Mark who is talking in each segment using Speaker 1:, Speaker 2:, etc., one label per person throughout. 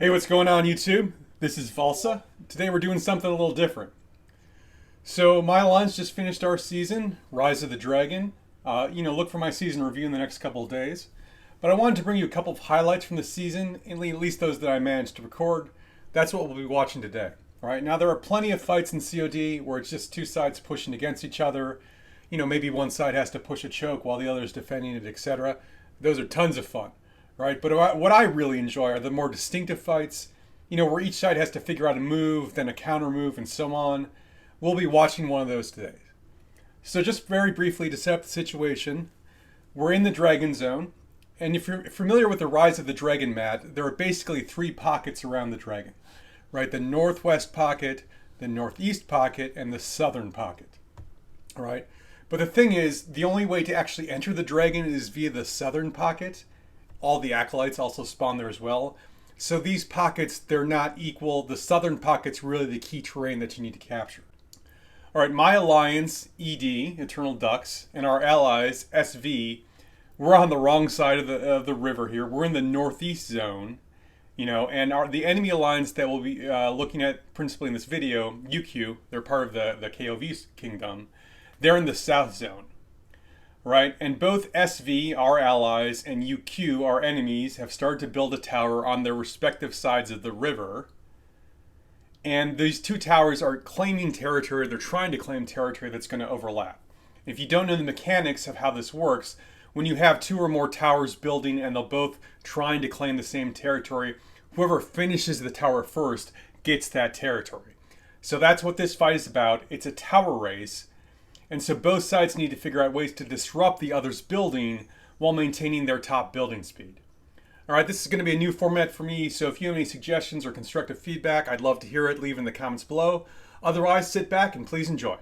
Speaker 1: Hey, what's going on YouTube? This is Valsa. Today we're doing something a little different. So my alliance just finished our season, Rise of the Dragon. Look for my season review in the next couple of days. But I wanted to bring you a couple of highlights from the season, at least those that I managed to record. That's what we'll be watching today. All right, now there are plenty of fights in COD where it's just two sides pushing against each other. Maybe one side has to push a choke while the other is defending it, etc. Those are tons of fun. Right, but what I really enjoy are the more distinctive fights, where each side has to figure out a move, then a counter move, and so on. We'll be watching one of those today. So just very briefly to set up the situation, we're in the Dragon Zone, and if you're familiar with the Rise of the Dragon map, there are basically three pockets around the dragon, right? The northwest pocket, the northeast pocket, and the southern pocket, all right? But the thing is, the only way to actually enter the dragon is via the southern pocket. All the acolytes also spawn there as well. So these pockets, they're not equal. The southern pocket's really the key terrain that you need to capture. All right, my alliance, ED, Eternal Ducks, and our allies, SV, we're on the wrong side of the river here. We're in the northeast zone, and the enemy alliance that we'll be looking at principally in this video, Ucue, they're part of the KvK kingdom. They're in the south zone. Right, and both SV, our allies, and Ucue, our enemies, have started to build a tower on their respective sides of the river. And these two towers are claiming territory. They're trying to claim territory that's going to overlap. If you don't know the mechanics of how this works, when you have two or more towers building and they're both trying to claim the same territory, whoever finishes the tower first gets that territory. So that's what this fight is about. It's a tower race. And so both sides need to figure out ways to disrupt the other's building while maintaining their top building speed. All right, this is going to be a new format for me, so if you have any suggestions or constructive feedback, I'd love to hear it. Leave in the comments below. Otherwise, sit back and please enjoy.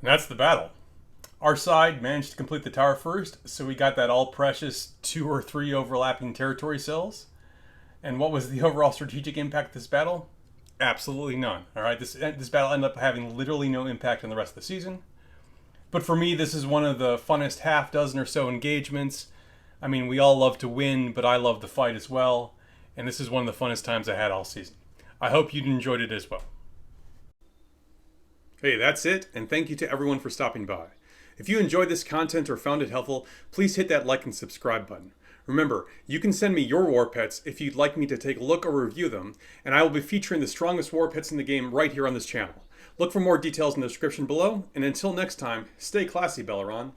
Speaker 1: And that's the battle. Our side managed to complete the tower first, so we got that all precious 2 or 3 overlapping territory cells. And what was the overall strategic impact of this battle? Absolutely none. All right, this battle ended up having literally no impact on the rest of the season. But for me, this is one of the funnest half dozen or so engagements. I mean, we all love to win, but I love to fight as well. And this is one of the funnest times I had all season. I hope you enjoyed it as well. Hey, that's it, and thank you to everyone for stopping by. If you enjoyed this content or found it helpful, please hit that like and subscribe button. Remember, you can send me your war pets if you'd like me to take a look or review them, and I will be featuring the strongest war pets in the game right here on this channel. Look for more details in the description below, and until next time, stay classy, Belleron.